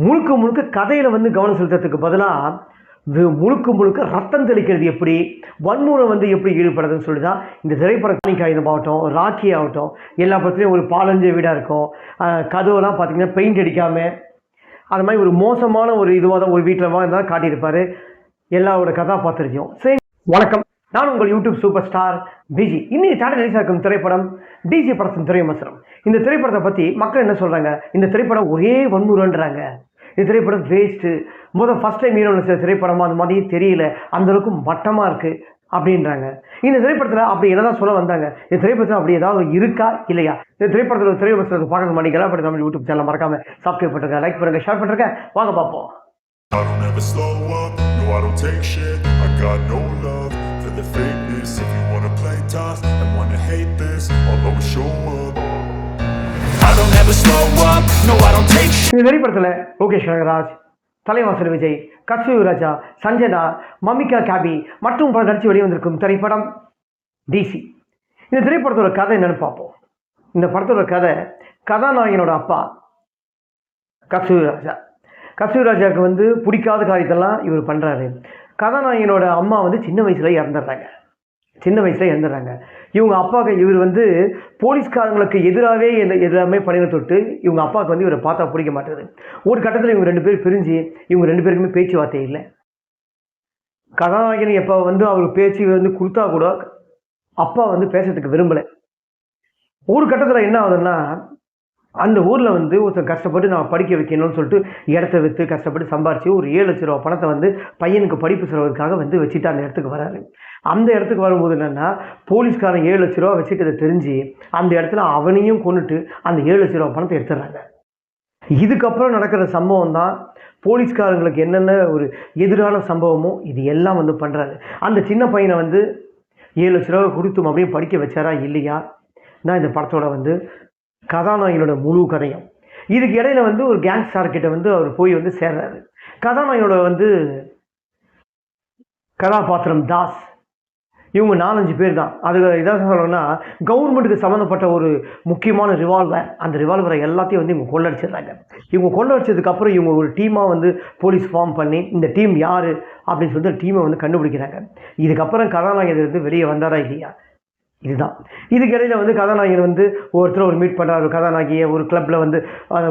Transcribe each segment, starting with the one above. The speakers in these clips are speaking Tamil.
முழுக்க முழுக்க கதையில் வந்து கவனம் செலுத்துறதுக்கு பதிலாக முழுக்க முழுக்க ரத்தம் தெளிக்கிறது எப்படி, வன்முறை வந்து எப்படி ஈடுபடுறதுன்னு சொல்லி தான் இந்த திரைப்படம் ஆகட்டும், ராக்கி ஆகட்டும், எல்லா படத்துலையும் ஒரு பாலஞ்ச வீடாக இருக்கும். கதவுலாம் பார்த்தீங்கன்னா பெயிண்ட் அடிக்காமல் அது மாதிரி ஒரு மோசமான ஒரு இதுவாக தான் ஒரு வீட்டில் தான் காட்டியிருப்பார் எல்லாரோட கதாபாத்திரத்தையும். சரி, வணக்கம், நான் உங்கள் யூடியூப் சூப்பர் ஸ்டார் பிஜி. இன்னைக்கு தேட்டர் ரிலீஸ் ஆகும் திரைப்படம் டிசி படத்தின் திரைவிமர்சனம். இந்த திரைப்படத்தை பற்றி மக்கள் என்ன சொல்கிறாங்க? இந்த திரைப்படம் ஒரே வன்முறைன்றாங்க, இந்த திரைப்படம் வேஸ்ட்டு, ஃபஸ்ட் டைம் ஹீரோ நடிச்ச திரைப்படமாக அது மாதிரி தெரியல, அந்தளவுக்கு மட்டமாக இருக்குது அப்படின்றாங்க. இந்த திரைப்படத்தில் அப்படி என்னதான் சொல்ல வந்தாங்க? இந்த திரைப்படத்தில் அப்படி ஏதாவது இருக்கா இல்லையா? இந்த திரைப்படத்தில் திரைவிமர்சனத்தை பார்க்கறது மாட்டீங்களா? அப்படி நம்ம யூடியூப் சேனல் மறக்காமல் சப்ஸ்கிரைப் பண்ணுறேன், லைக் பண்ணுங்கள், ஷேர் பண்ணுறேன். வாங்க பார்ப்போம். I don't ever slow up, no I don't take shit. I got no love for the fakeness. If you wanna play tough and wanna hate this, I'll always show up. I don't ever slow up, no I don't take shit. இந்த திரைப்படத்தில் லோகேஷ் கனகராஜ், தலைவாசல் விஜய், கஸ்தூரி ராஜா, சஞ்சனா, மம்மிகா காபி மற்றும் பல நடிச்சு வெளிவந்திருக்கும் திரைப்படம் டிசி. இந்த திரைப்படத்தோட கதை என்னன்னு பார்ப்போம். இந்த படத்தோட கதை, கதாநாயகனோட அப்பா கஸ்தூரி ராஜா. கஸ்தூரி ராஜாவுக்கு வந்து பிடிக்காத காரியத்தெல்லாம் இவர் பண்ணுறாரு. கதாநாயகனோட அம்மா வந்து சின்ன வயசில் இறந்துடுறாங்க. இவங்க அப்பாவுக்கு இவர் வந்து போலீஸ்காரங்களுக்கு எதிராகவே எல்லாமே பண்ணின தொட்டு இவங்க அப்பாவுக்கு வந்து இவரை பார்த்தா பிடிக்க மாட்டேது. ஒரு கட்டத்தில் இவங்க 2 பேர் பிரிஞ்சு இவங்க 2 பேருக்குமே பேச்சுவார்த்தை இல்லை. கதாநாயகன் எப்போ வந்து அவர் பேச்சு வந்து கொடுத்தா கூட அப்பா வந்து பேசுறதுக்கு விரும்பலை. ஒரு கட்டத்தில் என்ன ஆகுதுன்னா, அந்த ஊரில் வந்து ஒருத்தர் கஷ்டப்பட்டு நான் படிக்க வைக்கணும்னு சொல்லிட்டு இடத்த விற்று கஷ்டப்பட்டு சம்பாரித்து ஒரு 7 லட்ச ரூபா பணத்தை வந்து பையனுக்கு படிப்பு செலவுக்காக வந்து வச்சுட்டு அந்த இடத்துக்கு வராரு. அந்த இடத்துக்கு வரும்போது என்னென்னா, போலீஸ்காரன் 7 லட்ச ரூபா வச்சுக்கிறத தெரிஞ்சு அந்த இடத்துல அவனையும் கொண்டுட்டு அந்த 7 லட்ச ரூபா பணத்தை எடுத்துடுறாங்க. இதுக்கப்புறம் நடக்கிற சம்பவம் தான் போலீஸ்காரங்களுக்கு என்னென்ன ஒரு எதிரான சம்பவமோ இது எல்லாம் வந்து பண்ணுறாரு. அந்த சின்ன பையனை வந்து 7 லட்ச ரூபா கொடுத்து அப்படியே படிக்க வச்சாரா இல்லையா தான் இந்த படத்தோட வந்து கதாநாயகனோட முழு கதையும். இதுக்கு இடையில வந்து ஒரு கேங்ஸ்டார்கிட்ட வந்து அவர் போய் வந்து சேர்றாரு. கதாநாயகனோட வந்து கதாபாத்திரம் தாஸ், இவங்க 4-5 பேர் தான். அது இதாக சொல்லணும்னா, கவர்மெண்ட்டுக்கு சம்மந்தப்பட்ட ஒரு முக்கியமான ரிவால்வர், அந்த ரிவால்வரை எல்லாத்தையும் வந்து இவங்க கொள்ளடிச்சிடுறாங்க. இவங்க கொள்ளடிச்சதுக்கப்புறம் இவங்க ஒரு டீமாக வந்து போலீஸ் ஃபார்ம் பண்ணி இந்த டீம் யார் அப்படின்னு சொல்லிட்டு டீமை வந்து கண்டுபிடிக்கிறாங்க. இதுக்கப்புறம் கதாநாயகன் வந்து வெளியே வந்தாரா இல்லையா, இதுதான். இதுக்கு இடையில வந்து கதாநாயகன் வந்து ஒருத்தர் ஒரு மீட் பண்ணுறாரு. கதாநாயகியை ஒரு கிளப்பில் வந்து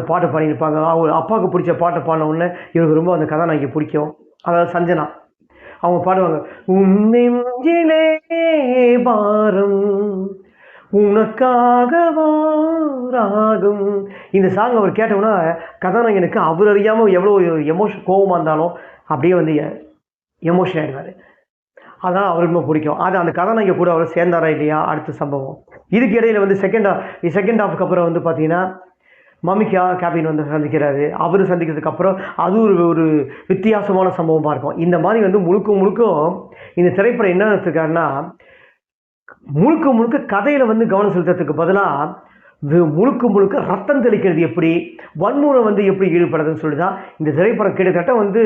பாட்டு பாடியிருப்பாங்க. அவர் அப்பாவுக்கு பிடிச்ச பாட்டை பாடின உடனே இவருக்கு ரொம்ப அந்த கதாநாயகி பிடிக்கும். அதாவது சஞ்சனா, அவங்க பாடுவாங்க, உன்னெஞ்சிலே பாரம் உனக்காகவா ராகம். இந்த சாங் அவர் கேட்டோம்னா கதாநாயகனுக்கு அவர் அறியாமல் எவ்வளோ கோபமாக இருந்தாலும் அப்படியே வந்து எமோஷன் ஆகிடுவார். அதனால் அவருக்கு ரொம்ப பிடிக்கும். அது அந்த கதாநாயகி கூட அவர் சேர்ந்தாரா இல்லையா அடுத்த சம்பவம். இதுக்கு இடையில் வந்து செகண்ட் ஹாஃப்க்கு அப்புறம் வந்து பார்த்தீங்கன்னா மம்மிகா கேபின் வந்து சந்திக்கிறாரு. அவர் சந்திக்கிறதுக்கு அப்புறம் அது ஒரு வித்தியாசமான சம்பவமாக இருக்கும். இந்த மாதிரி வந்து முழுக்க இந்த திரைப்படம் என்ன எடுத்துக்காருன்னா, முழுக்க முழுக்க கதையில் வந்து கவனம் செலுத்துறதுக்கு பதிலாக முழுக்க ரத்தம் தெளிக்கிறது எப்படி, வன்முறை வந்து எப்படி ஈடுபடுறதுன்னு சொல்லி தான் இந்த திரைப்படம் கிட்டத்தட்ட வந்து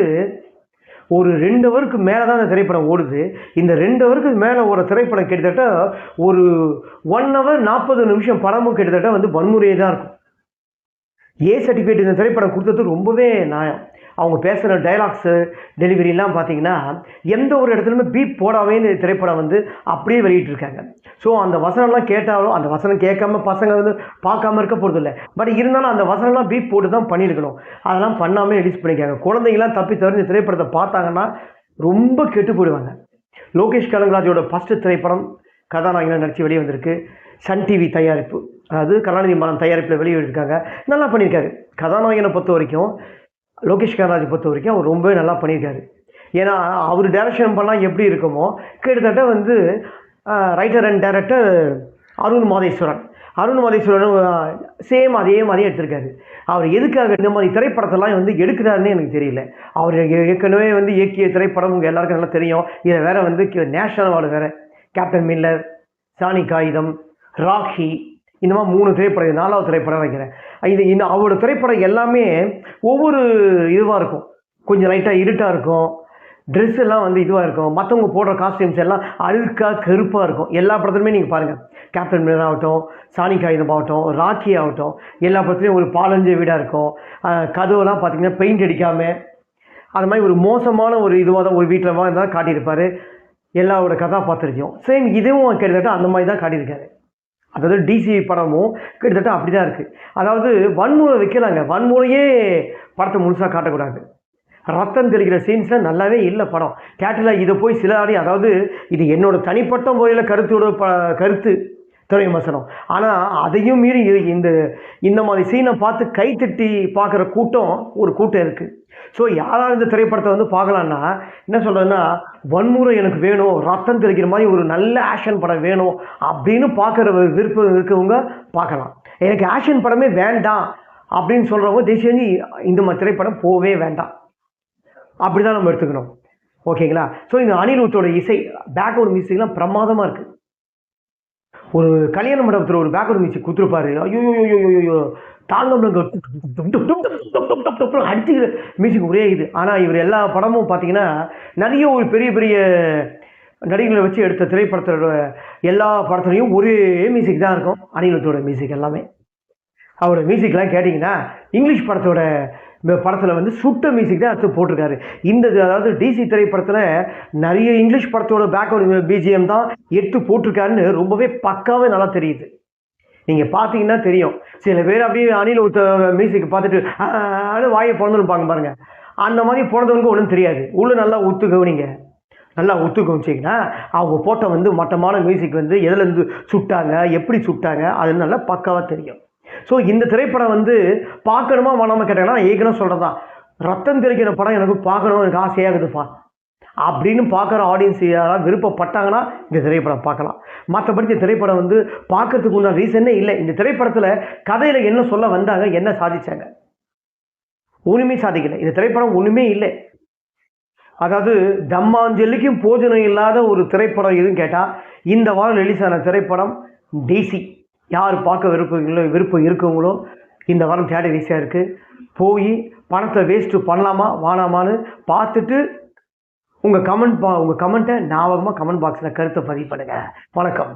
ஒரு 2 ஹவருக்கு மேலே தான் இந்த திரைப்படம் ஓடுது. இந்த 2 ஹவருக்கு மேலே ஒரு திரைப்படம் கிட்டத்தட்ட ஒரு 1 ஹவர் 40 நிமிஷம் படமும் கிட்டத்தட்ட வந்து வன்முறையே தான் இருக்கும். சர்டிஃபிகேட் இந்த திரைப்படம் கொடுத்தது ரொம்பவே நியாயம். அவங்க பேசுகிற டைலாக்ஸு டெலிவரிலாம் பார்த்தீங்கன்னா எந்த ஒரு இடத்துலையுமே பீப் போடாமே இந்த திரைப்படம் வந்து அப்படியே வெளியிட்டிருக்காங்க. ஸோ அந்த வசனம்லாம் கேட்டாலும் அந்த வசனம் கேட்காம பசங்க வந்து பார்க்காம இருக்க போகிறது இல்லை. பட் இருந்தாலும் அந்த வசனம்லாம் பீப் போட்டு தான் பண்ணியிருக்கணும். அதெல்லாம் பண்ணாமல் ரிலீஸ் பண்ணியிருக்காங்க. குழந்தைங்களாம் தப்பி தவிர திரைப்படத்தை பார்த்தாங்கன்னா ரொம்ப கெட்டு போயிடுவாங்க. லோகேஷ் கனகராஜோட ஃபஸ்ட்டு திரைப்படம் கதாநாயகனாக நடித்து வெளியே வந்திருக்கு. சன் டிவி தயாரிப்பு, அதாவது கருணாநிதி மனம் தயாரிப்பில் வெளியிட்டிருக்காங்க. நல்லா பண்ணியிருக்காரு. கதாநாயகனை பொறுத்த வரைக்கும், லோகேஷ் கனகராஜை பொறுத்த வரைக்கும் அவர் ரொம்பவே நல்லா பண்ணியிருக்காரு. ஏன்னா அவர் டைரக்ஷன் பண்ணால் எப்படி இருக்குமோ கிட்டத்தட்ட வந்து writer and director Arun Matheswaran same அதே மாதிரியே எடுத்திருக்காரு. அவர் எதுக்காக இந்த மாதிரி திரைப்படத்தெல்லாம் வந்து எடுக்கிறாருன்னு எனக்கு தெரியல. அவர் ஏற்கனவே வந்து இயக்கிய திரைப்படம் உங்கள் எல்லாருக்கும் நல்லா தெரியும். இதில் வேறு வந்து நேஷனல் அவார்டு வேறு, கேப்டன் மில்லர், சாணி காகிதம், ராக்கி, இந்த மாதிரி 3 திரைப்படம், 4வது திரைப்படம் நினைக்கிறேன். இந்த அவரோட திரைப்படம் எல்லாமே ஒவ்வொரு இதுவாக இருக்கும். கொஞ்சம் லைட்டாக இருட்டாக இருக்கும், ட்ரெஸ் எல்லாம் வந்து இதுவாக இருக்கும், மற்றவங்க போடுற காஸ்டியூம்ஸ் எல்லாம் அழுக்காக கருப்பாக இருக்கும். எல்லா படத்துலையுமே நீங்கள் பாருங்கள், கேப்டன் மில்லர் ஆகட்டும், சானிக் ஆயுதம் ஆகட்டும், ராக்கி ஆகட்டும், எல்லா படத்துலையும் ஒரு பாலஞ்ச வீடாக இருக்கும். கதவுலாம் பார்த்தீங்கன்னா பெயிண்ட் அடிக்காமல் அது மாதிரி ஒரு மோசமான ஒரு இதுவாக தான் ஒரு வீட்டில் தான் காட்டியிருப்பார் எல்லாரோட கதாபாத்திரத்தையும். சேம் இதுவும் கிட்டத்தட்ட அந்த மாதிரி தான் காட்டியிருக்காரு. அதாவது டிசி படமும் கிட்டத்தட்ட அப்படி தான் இருக்குது. அதாவது வன்முறை வைக்கலாங்க, வன்முறையே படத்தை முழுசாக காட்டக்கூடாது. ரத்தம் தெளிக்கிற சீன்ஸில் நல்லாவே இல்லை படம். தேட்டரில் இதை போய் சிலாடி, அதாவது இது என்னோட தனிப்பட்ட முறையில் கருத்து துறை விமர்சனம். ஆனால் அதையும் மீறி இந்த மாதிரி சீனை பார்த்து கைத்தட்டி பார்க்குற ஒரு கூட்டம் இருக்குது. ஸோ யாராவது இந்த திரைப்படத்தை வந்து பார்க்கலான்னா என்ன சொல்கிறதுன்னா, வன்முறை எனக்கு வேணும், ரத்தம் தெளிக்கிற மாதிரி ஒரு நல்ல ஆக்ஷன் படம் வேணும் அப்படின்னு பார்க்குற விருப்பம் இருக்கவங்க பார்க்கலாம். எனக்கு ஆக்ஷன் படமே வேண்டாம் அப்படின்னு சொல்கிறவங்க தேசிய இந்த மாதிரி திரைப்படம் போகவே வேண்டாம். அப்படி தான் நம்ம எடுத்துக்கணும். ஓகேங்களா? ஸோ இந்த அனிருத்தோட இசை பேக்ரவுண்ட் மியூசிக்லாம் பிரமாதமாக இருக்குது. ஒரு கல்யாண மண்டபத்தில் ஒரு பேக்ரவுண்ட் மியூசிக் கொடுத்துருப்பாரு, ஐயோ தாங்க அடிச்சு மியூசிக் ஒரே இது. ஆனால் இவர் எல்லா படமும் பார்த்தீங்கன்னா நிறைய ஒரு பெரிய பெரிய நடிகர்களை வச்சு எடுத்த திரைப்படத்தோட எல்லா படத்துலையும் ஒரே மியூசிக் தான் இருக்கும். அனிருத்தோட மியூசிக் எல்லாமே, அவரோட மியூசிக்லாம் கேட்டிங்கன்னா இங்கிலீஷ் படத்தில் வந்து சுட்ட மியூசிக் தான் எடுத்து போட்டிருக்காரு. அதாவது டிசி திரைப்படத்தில் நிறைய இங்கிலீஷ் படத்தோட பேக்ரவுண்ட் பிஜிஎம் தான் எடுத்து போட்டிருக்காருன்னு ரொம்பவே பக்காவே நல்லா தெரியுது. நீங்கள் பார்த்தீங்கன்னா தெரியும். சில பேர் அப்படியே அனிருத் மியூசிக் பார்த்துட்டு வாயை பிறந்துருப்பாங்க பாருங்கள். அந்த மாதிரி பிறந்தவனுக்கு ஒன்றும் தெரியாது. உள்ளே நல்லா கவனிங்க, நல்லா கவனிச்சிங்கன்னா அவங்க போட்ட வந்து மட்டமான மியூசிக் வந்து எதுலேருந்து சுட்டாங்க, எப்படி சுட்டாங்க, அது நல்லா பக்காவாக தெரியும். ஸோ இந்த திரைப்படம் வந்து பார்க்கணுமா வேணாமல் கேட்டாங்கன்னா நான் ஏற்கனவே சொல்கிறது தான், ரத்தம் தெளிக்கிற படம் எனக்கு பார்க்கணும், எனக்கு ஆசையாகுதுப்பா அப்படின்னு பார்க்குற ஆடியன்ஸ் யாராவது விருப்பப்பட்டாங்கன்னா இந்த திரைப்படம் பார்க்கலாம். மற்றபடி இந்த திரைப்படம் வந்து பார்க்கறதுக்கு உண்டான ரீசனே இல்லை. இந்த திரைப்படத்தில் கதையில் என்ன சொல்ல வந்தாங்க, என்ன சாதிச்சாங்க, ஒன்றுமே சாதிக்கலை. இந்த திரைப்படம் ஒன்றுமே இல்லை. அதாவது தம்மாஞ்சலிக்கும் போஜனம் இல்லாத ஒரு திரைப்படம் எதுன்னு கேட்டால் இந்த வாரம் ரிலீஸ் ஆன திரைப்படம் டிசி. யார் பார்க்க விருப்பம் இருக்கவங்களோ இந்த வாரம் தேட்டர் ஈஸியாக இருக்குது, போய் பணத்தை வேஸ்ட்டு பண்ணலாமா வேணாமான்னு பார்த்துட்டு உங்கள் கமெண்ட்டை ஞாபகமாக கமெண்ட் பாக்ஸில் கருத்தை பதிவு பண்ணுங்கள். வணக்கம்.